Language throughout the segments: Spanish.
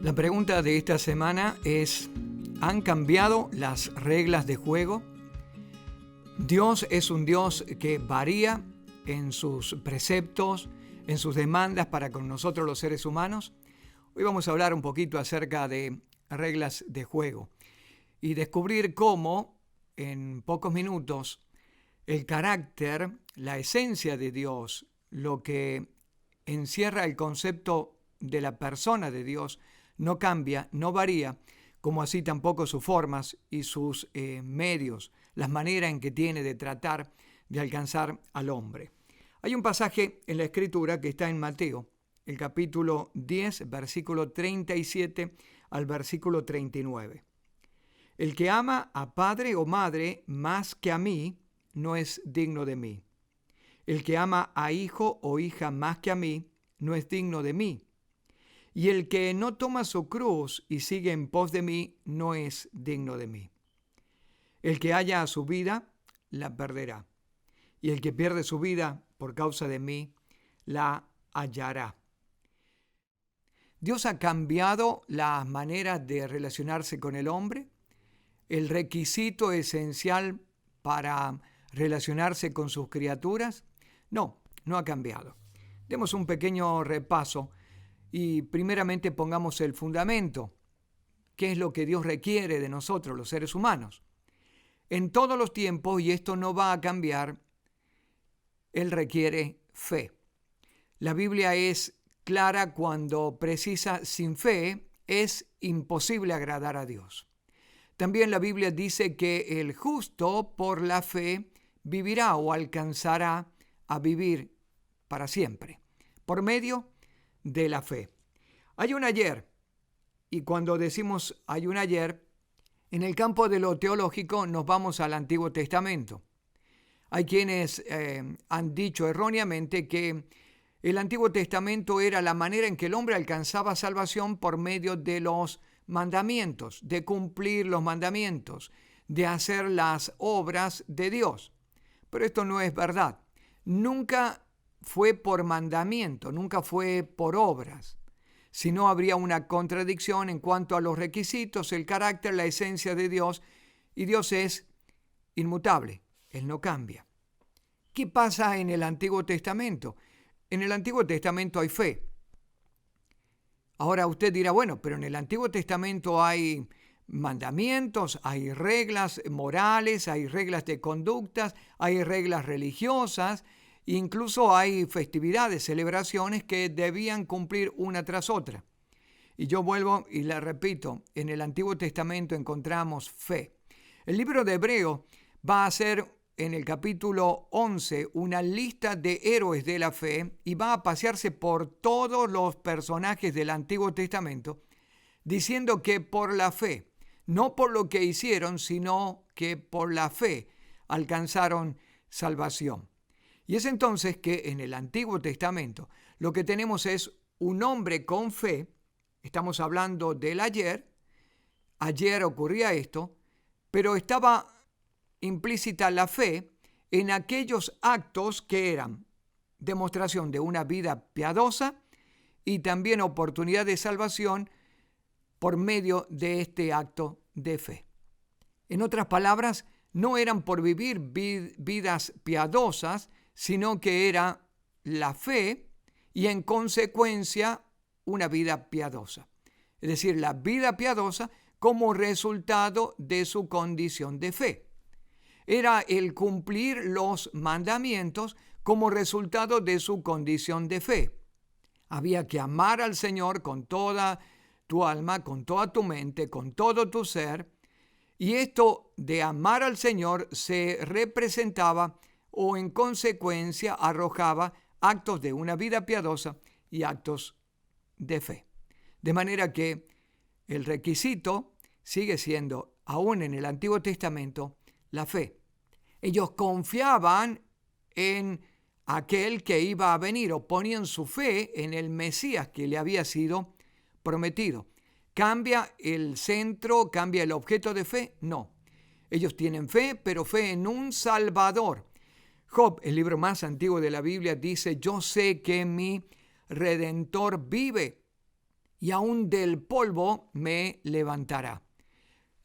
La pregunta de esta semana es, ¿han cambiado las reglas de juego? Dios es un Dios que varía en sus preceptos, en sus demandas para con nosotros los seres humanos. Hoy vamos a hablar un poquito acerca de reglas de juego y descubrir cómo en pocos minutos el carácter, la esencia de Dios, lo que encierra el concepto de la persona de Dios, no cambia, no varía, como así tampoco sus formas y sus medios, las maneras en que tiene de tratar de alcanzar al hombre. Hay un pasaje en la Escritura que está en Mateo, el capítulo 10, versículo 37 al versículo 39. El que ama a padre o madre más que a mí, no es digno de mí. El que ama a hijo o hija más que a mí, no es digno de mí. Y el que no toma su cruz y sigue en pos de mí, no es digno de mí. El que halla su vida, la perderá. Y el que pierde su vida por causa de mí, la hallará. Dios ha cambiado las maneras de relacionarse con el hombre. El requisito esencial para relacionarse con sus criaturas, no ha cambiado. Demos un pequeño repaso. Y primeramente pongamos el fundamento. ¿Qué es lo que Dios requiere de nosotros, los seres humanos? En todos los tiempos, y esto no va a cambiar, Él requiere fe. La Biblia es clara cuando precisa: sin fe es imposible agradar a Dios. También la Biblia dice que el justo por la fe vivirá o alcanzará a vivir para siempre, por medio de la fe. Hay un ayer, y cuando decimos hay un ayer, en el campo de lo teológico nos vamos al Antiguo Testamento. Hay quienes han dicho erróneamente que el Antiguo Testamento era la manera en que el hombre alcanzaba salvación por medio de los mandamientos, de cumplir los mandamientos, de hacer las obras de Dios. Pero esto no es verdad. Nunca fue por mandamiento, nunca fue por obras. Si no, habría una contradicción en cuanto a los requisitos, el carácter, la esencia de Dios, y Dios es inmutable, Él no cambia. ¿Qué pasa en el Antiguo Testamento? En el Antiguo Testamento hay fe. Ahora usted dirá, bueno, pero en el Antiguo Testamento hay mandamientos, hay reglas morales, hay reglas de conductas, hay reglas religiosas. Incluso hay festividades, celebraciones que debían cumplir una tras otra. Y yo vuelvo y le repito, en el Antiguo Testamento encontramos fe. El libro de Hebreo va a hacer en el capítulo 11 una lista de héroes de la fe y va a pasearse por todos los personajes del Antiguo Testamento, diciendo que por la fe, no por lo que hicieron, sino que por la fe alcanzaron salvación. Y es entonces que en el Antiguo Testamento lo que tenemos es un hombre con fe. Estamos hablando del ayer ocurría esto, pero estaba implícita la fe en aquellos actos que eran demostración de una vida piadosa y también oportunidad de salvación por medio de este acto de fe. En otras palabras, no eran por vivir vidas piadosas, sino que era la fe y en consecuencia una vida piadosa. Es decir, la vida piadosa como resultado de su condición de fe. Era el cumplir los mandamientos como resultado de su condición de fe. Había que amar al Señor con toda tu alma, con toda tu mente, con todo tu ser. Y esto de amar al Señor se representaba o en consecuencia arrojaba actos de una vida piadosa y actos de fe. De manera que el requisito sigue siendo, aún en el Antiguo Testamento, la fe. Ellos confiaban en aquel que iba a venir o ponían su fe en el Mesías que le había sido prometido. ¿Cambia el centro, cambia el objeto de fe? No. Ellos tienen fe, pero fe en un Salvador. Job, el libro más antiguo de la Biblia, dice: yo sé que mi Redentor vive y aún del polvo me levantará.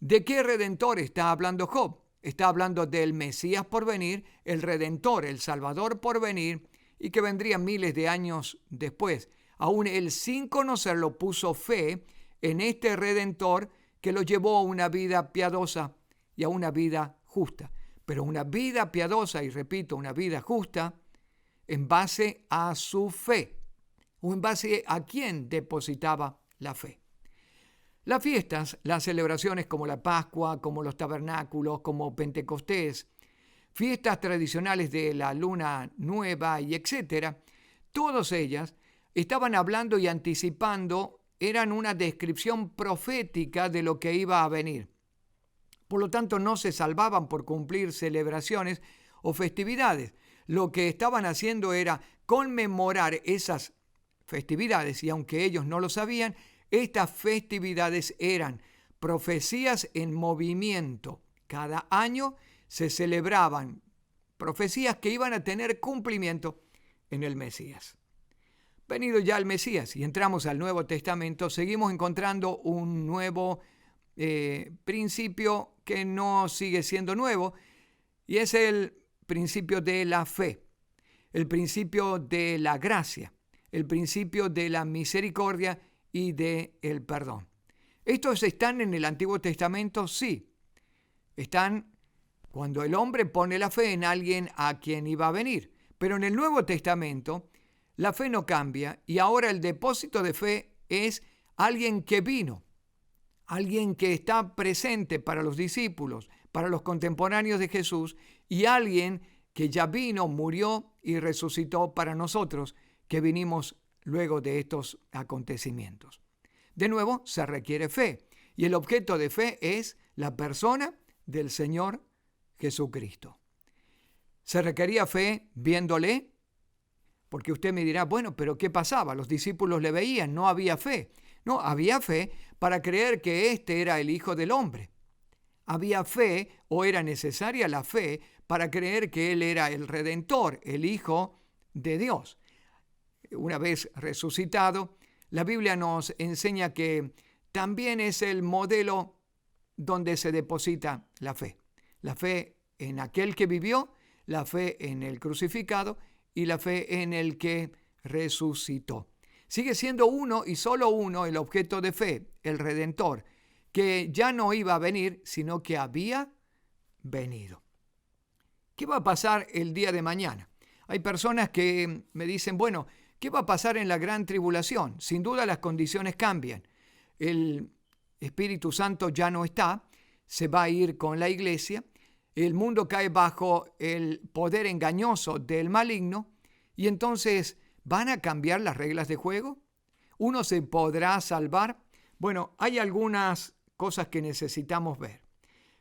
¿De qué redentor está hablando Job? Está hablando del Mesías por venir, el Redentor, el Salvador por venir, y que vendría miles de años después. Aún él, sin conocerlo, puso fe en este Redentor que lo llevó a una vida piadosa y a una vida justa. Pero una vida piadosa, y repito, una vida justa, en base a su fe, o en base a quién depositaba la fe. Las fiestas, las celebraciones como la Pascua, como los tabernáculos, como Pentecostés, fiestas tradicionales de la luna nueva y etcétera, todas ellas estaban hablando y anticipando, eran una descripción profética de lo que iba a venir. Por lo tanto, no se salvaban por cumplir celebraciones o festividades. Lo que estaban haciendo era conmemorar esas festividades, y aunque ellos no lo sabían, estas festividades eran profecías en movimiento. Cada año se celebraban profecías que iban a tener cumplimiento en el Mesías. Venido ya el Mesías y entramos al Nuevo Testamento, seguimos encontrando un nuevo principio que no sigue siendo nuevo, y es el principio de la fe, el principio de la gracia, el principio de la misericordia y del perdón. ¿Estos están en el Antiguo Testamento? Sí. Están cuando el hombre pone la fe en alguien a quien iba a venir. Pero en el Nuevo Testamento la fe no cambia, y ahora el depósito de fe es alguien que vino, alguien que está presente para los discípulos, para los contemporáneos de Jesús, y alguien que ya vino, murió y resucitó para nosotros, que vinimos luego de estos acontecimientos. De nuevo, se requiere fe, y el objeto de fe es la persona del Señor Jesucristo. ¿Se requería fe viéndole? Porque usted me dirá, bueno, pero ¿qué pasaba? Los discípulos le veían, no había fe. No, había fe para creer que este era el Hijo del Hombre. Había fe, o era necesaria la fe, para creer que Él era el Redentor, el Hijo de Dios. Una vez resucitado, la Biblia nos enseña que también es el modelo donde se deposita la fe. La fe en aquel que vivió, la fe en el crucificado y la fe en el que resucitó. Sigue siendo uno y solo uno el objeto de fe, el Redentor, que ya no iba a venir, sino que había venido. ¿Qué va a pasar el día de mañana? Hay personas que me dicen, bueno, ¿qué va a pasar en la gran tribulación? Sin duda las condiciones cambian. El Espíritu Santo ya no está, se va a ir con la iglesia, el mundo cae bajo el poder engañoso del maligno, y entonces ¿van a cambiar las reglas de juego? ¿Uno se podrá salvar? Bueno, hay algunas cosas que necesitamos ver.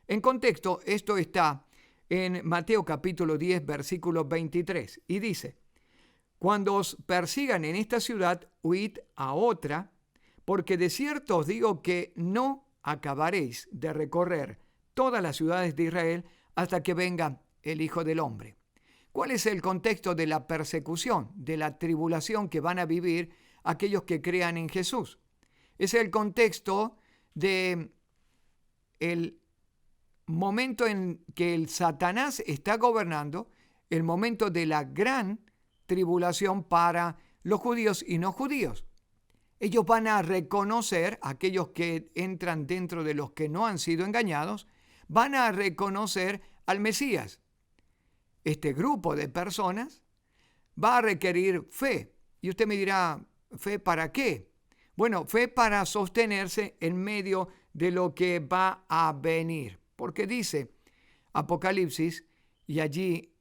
En contexto, esto está en Mateo capítulo 10, versículo 23, y dice: cuando os persigan en esta ciudad, huid a otra, porque de cierto os digo que no acabaréis de recorrer todas las ciudades de Israel hasta que venga el Hijo del Hombre. ¿Cuál es el contexto de la persecución, de la tribulación que van a vivir aquellos que crean en Jesús? Es el contexto de el momento en que el Satanás está gobernando, el momento de la gran tribulación para los judíos y no judíos. Ellos van a reconocer, aquellos que entran dentro de los que no han sido engañados, van a reconocer al Mesías. Este grupo de personas va a requerir fe. Y usted me dirá, ¿fe para qué? Bueno, fe para sostenerse en medio de lo que va a venir. Porque dice Apocalipsis, y allí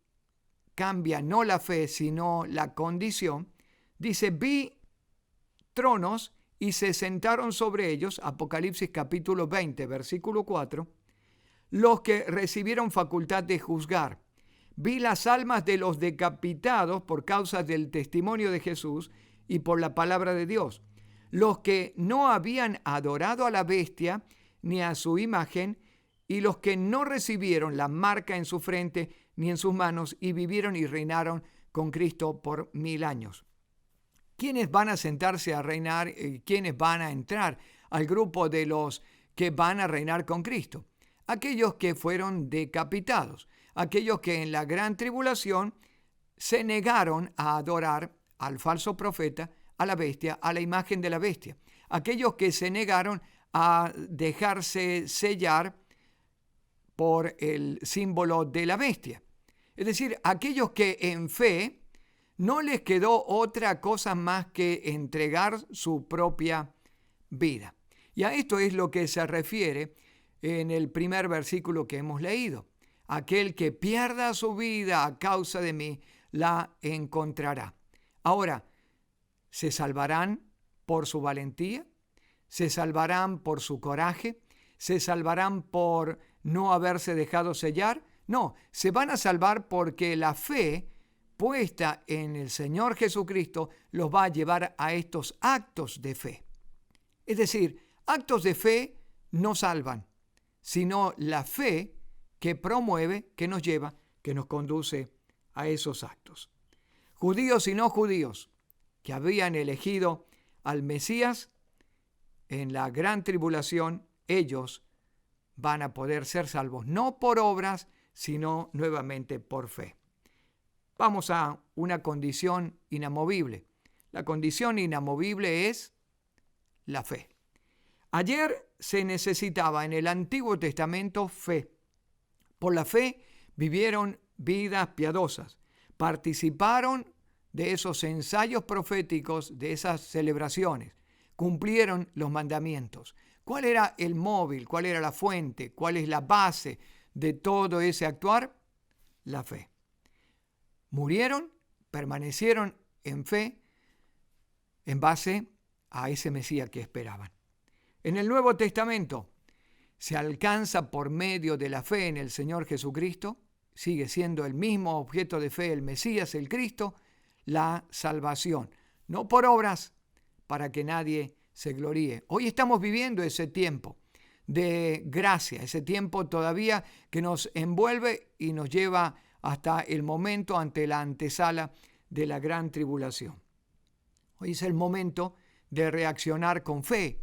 cambia no la fe, sino la condición, dice, vi tronos y se sentaron sobre ellos, Apocalipsis capítulo 20, versículo 4, los que recibieron facultad de juzgar. Vi las almas de los decapitados por causa del testimonio de Jesús y por la palabra de Dios, los que no habían adorado a la bestia ni a su imagen, y los que no recibieron la marca en su frente ni en sus manos, y vivieron y reinaron con Cristo por 1000 años. ¿Quiénes van a sentarse a reinar y quiénes van a entrar al grupo de los que van a reinar con Cristo? Aquellos que fueron decapitados, aquellos que en la gran tribulación se negaron a adorar al falso profeta, a la bestia, a la imagen de la bestia. Aquellos que se negaron a dejarse sellar por el símbolo de la bestia. Es decir, aquellos que en fe no les quedó otra cosa más que entregar su propia vida. Y a esto es lo que se refiere en el primer versículo que hemos leído. Aquel que pierda su vida a causa de mí, la encontrará. Ahora, ¿se salvarán por su valentía? ¿Se salvarán por su coraje? ¿Se salvarán por no haberse dejado sellar? No, se van a salvar porque la fe puesta en el Señor Jesucristo los va a llevar a estos actos de fe. Es decir, actos de fe no salvan, sino la fe que promueve, que nos lleva, que nos conduce a esos actos. Judíos y no judíos que habían elegido al Mesías en la gran tribulación, ellos van a poder ser salvos, no por obras, sino nuevamente por fe. Vamos a una condición inamovible. La condición inamovible es la fe. Ayer se necesitaba en el Antiguo Testamento fe. Por la fe vivieron vidas piadosas, participaron de esos ensayos proféticos, de esas celebraciones, cumplieron los mandamientos. ¿Cuál era el móvil? ¿Cuál era la fuente? ¿Cuál es la base de todo ese actuar? La fe. Murieron, permanecieron en fe en base a ese Mesías que esperaban. En el Nuevo Testamento se alcanza por medio de la fe en el Señor Jesucristo, sigue siendo el mismo objeto de fe, el Mesías, el Cristo, la salvación, no por obras para que nadie se gloríe. Hoy estamos viviendo ese tiempo de gracia, ese tiempo todavía que nos envuelve y nos lleva hasta el momento ante la antesala de la gran tribulación. Hoy es el momento de reaccionar con fe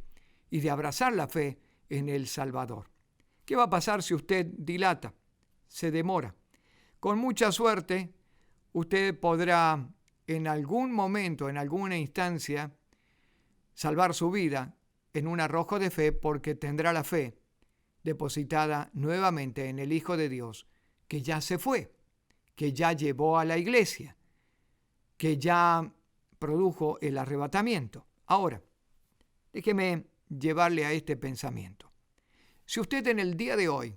y de abrazar la fe en el Salvador. ¿Qué va a pasar si usted dilata, se demora? Con mucha suerte, usted podrá en algún momento, en alguna instancia, salvar su vida en un arrojo de fe porque tendrá la fe depositada nuevamente en el Hijo de Dios que ya se fue, que ya llevó a la iglesia, que ya produjo el arrebatamiento. Ahora, déjeme llevarle a este pensamiento. Si usted en el día de hoy,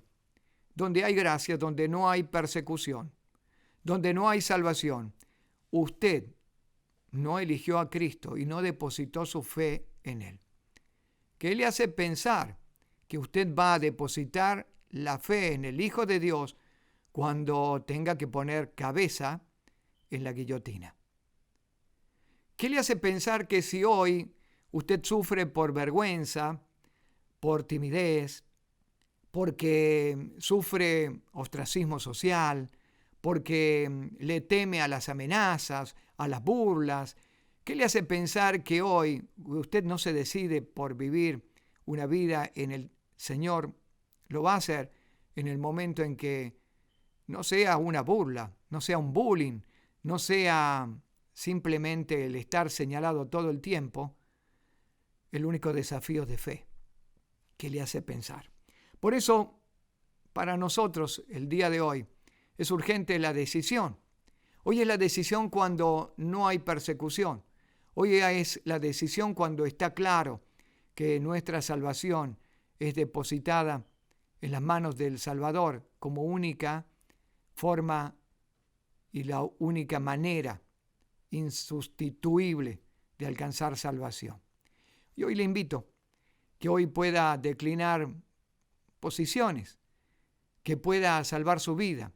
donde hay gracia, donde no hay persecución, donde no hay salvación, usted no eligió a Cristo y no depositó su fe en Él, ¿qué le hace pensar que usted va a depositar la fe en el Hijo de Dios cuando tenga que poner cabeza en la guillotina? ¿Qué le hace pensar que si hoy usted sufre por vergüenza, por timidez, porque sufre ostracismo social, porque le teme a las amenazas, a las burlas, qué le hace pensar que hoy usted no se decide por vivir una vida en el Señor? Lo va a hacer en el momento en que no sea una burla, no sea un bullying, no sea simplemente el estar señalado todo el tiempo, el único desafío de fe que le hace pensar. Por eso, para nosotros, el día de hoy, es urgente la decisión. Hoy es la decisión cuando no hay persecución. Hoy es la decisión cuando está claro que nuestra salvación es depositada en las manos del Salvador como única forma y la única manera insustituible de alcanzar salvación. Y hoy le invito que hoy pueda declinar posiciones, que pueda salvar su vida.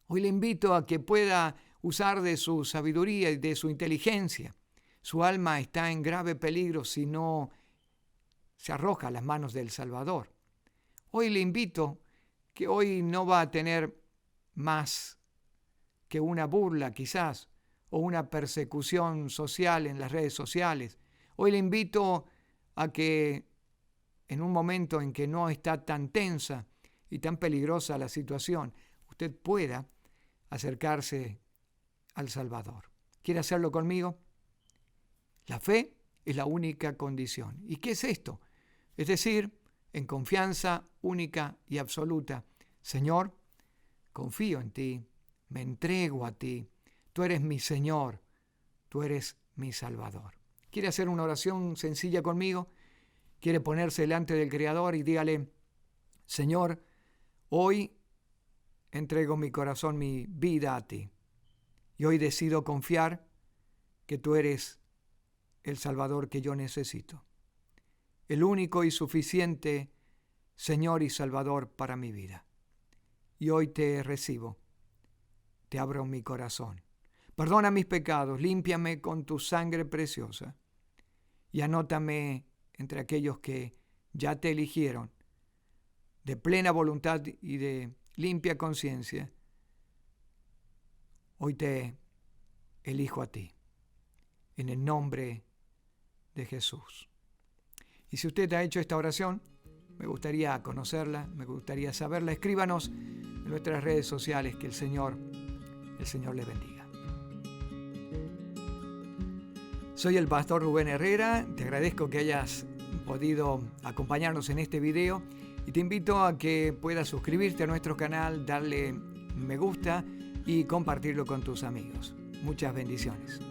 Hoy le invito a que pueda usar de su sabiduría y de su inteligencia. Su alma está en grave peligro si no se arroja a las manos del Salvador. Hoy le invito que hoy no va a tener más que una burla quizás, o una persecución social en las redes sociales. Hoy le invito a que en un momento en que no está tan tensa y tan peligrosa la situación, usted pueda acercarse al Salvador. ¿Quiere hacerlo conmigo? La fe es la única condición. ¿Y qué es esto? Es decir, en confianza única y absoluta: Señor, confío en ti, me entrego a ti, tú eres mi Señor, tú eres mi Salvador. ¿Quiere hacer una oración sencilla conmigo? ¿Quiere ponerse delante del Creador y dígale: Señor, hoy entrego mi corazón, mi vida a ti, y hoy decido confiar que tú eres el Salvador que yo necesito, el único y suficiente Señor y Salvador para mi vida. Y hoy te recibo, te abro mi corazón. Perdona mis pecados, límpiame con tu sangre preciosa y anótame entre aquellos que ya te eligieron de plena voluntad y de limpia conciencia. Hoy te elijo a ti, en el nombre de Jesús. Y si usted ha hecho esta oración, me gustaría conocerla, me gustaría saberla. Escríbanos en nuestras redes sociales. Que el Señor le bendiga. Soy el pastor Rubén Herrera. Te agradezco que hayas podido acompañarnos en este video y te invito a que puedas suscribirte a nuestro canal, darle me gusta y compartirlo con tus amigos. Muchas bendiciones.